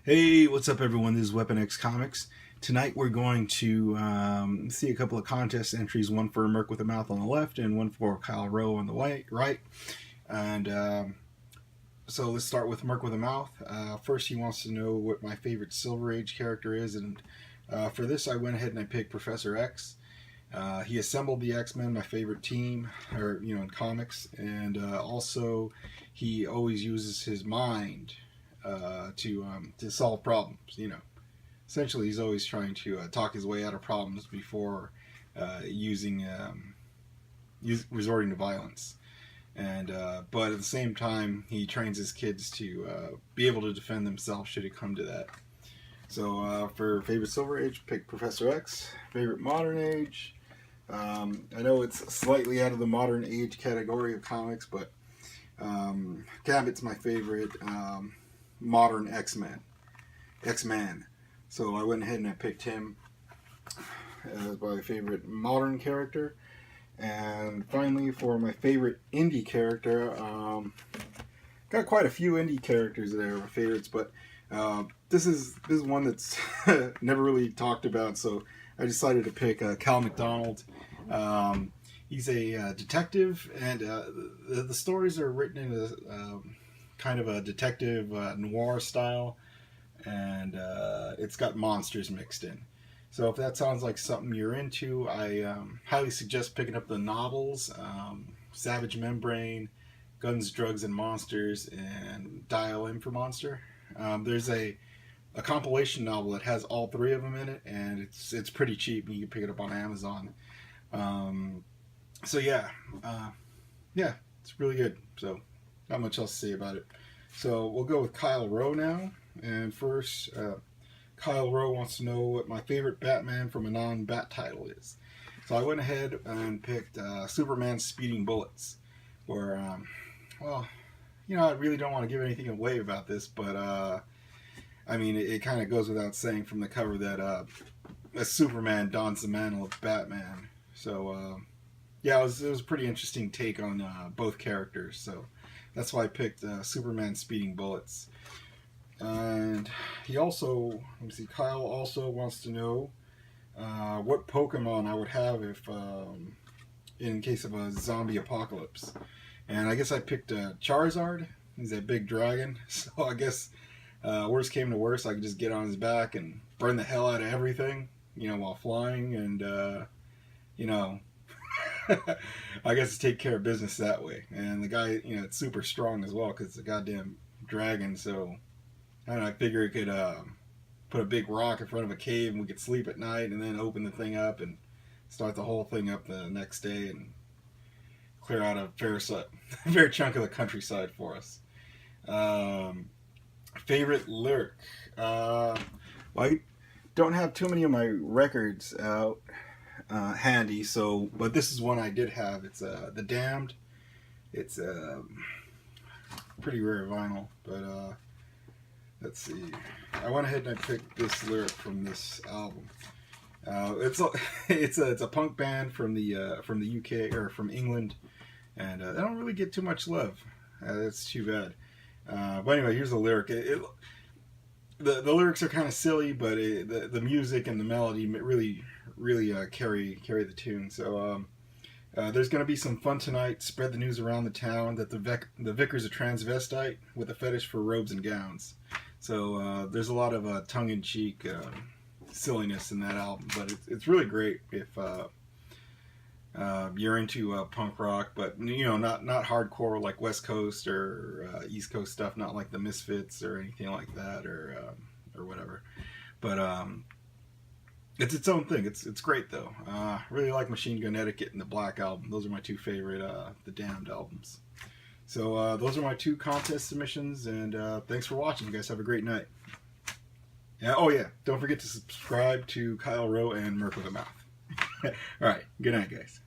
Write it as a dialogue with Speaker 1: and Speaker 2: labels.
Speaker 1: Hey, what's up everyone? This is Weapon X Comics. Tonight we're going to see a couple of contest entries, one for Merc with a Mouth on the left and one for Kyle Rowe on the right. And so let's start with Merc with a Mouth. First he wants to know what my favorite Silver Age character is, and for this I went ahead and I picked Professor X. He assembled the X-Men, my favorite team, in comics, and also he always uses his mind to solve problems. Essentially he's always trying to talk his way out of problems before resorting to violence. And but at the same time, he trains his kids to be able to defend themselves should it come to that. So for favorite Silver Age, pick Professor X. Favorite Modern Age, I know it's slightly out of the Modern Age category of comics, but Gambit's my favorite modern X-Man. So I went ahead and I picked him as my favorite modern character. And finally, for my favorite indie character, got quite a few indie characters that are my favorites, but this is one that's never really talked about, so I decided to pick Cal McDonald. He's a detective, and the stories are written in a kind of a detective noir style, and it's got monsters mixed in. So if that sounds like something you're into, I highly suggest picking up the novels, Savage Membrane, Guns, Drugs, and Monsters, and Dial M for Monster. There's a compilation novel that has all three of them in it, and it's pretty cheap. You can pick it up on Amazon. So yeah, it's really good. So not much else to say about it. So we'll go with Kyle Rowe now. And first, Kyle Rowe wants to know what my favorite Batman from a non-Bat title is. So I went ahead and picked Superman's Speeding Bullets. Where, I really don't want to give anything away about this, but I mean, it kind of goes without saying from the cover that Superman dons the mantle of Batman. So yeah, it was a pretty interesting take on both characters. So that's why I picked Superman Speeding Bullets. And he also, Kyle also wants to know what Pokemon I would have if, in case of a zombie apocalypse. And I guess I picked Charizard. He's a big dragon, so I guess worst came to worst, I could just get on his back and burn the hell out of everything, while flying, and I guess take care of business that way. And the guy, it's super strong as well because it's a goddamn dragon, so I don't know, I figure it could put a big rock in front of a cave and we could sleep at night and then open the thing up and start the whole thing up the next day and clear out a fair chunk of the countryside for us. Favorite lyric? I don't have too many of my records out handy, but this is one I did have. It's The Damned. It's pretty rare vinyl, but let's see. I went ahead and I picked this lyric from this album. It's a punk band from the UK, or from England, and they don't really get too much love. That's too bad. But anyway, here's the lyric. The lyrics are kind of silly, but the music and the melody really carry the tune. So there's going to be some fun tonight. Spread the news around the town that the vicar's a transvestite with a fetish for robes and gowns. So there's a lot of tongue-in-cheek silliness in that album, but it's really great if you're into punk rock, but not hardcore like West Coast or East Coast stuff, not like the Misfits or anything like that, or whatever. But it's its own thing. It's great though. Really like Machine Gun Etiquette and the Black Album. Those are my two favorite The Damned albums. So those are my two contest submissions, and thanks for watching. You guys have a great night. Oh yeah, don't forget to subscribe to Kyle Rowe and Merc with a Mouth. All right, good night, guys.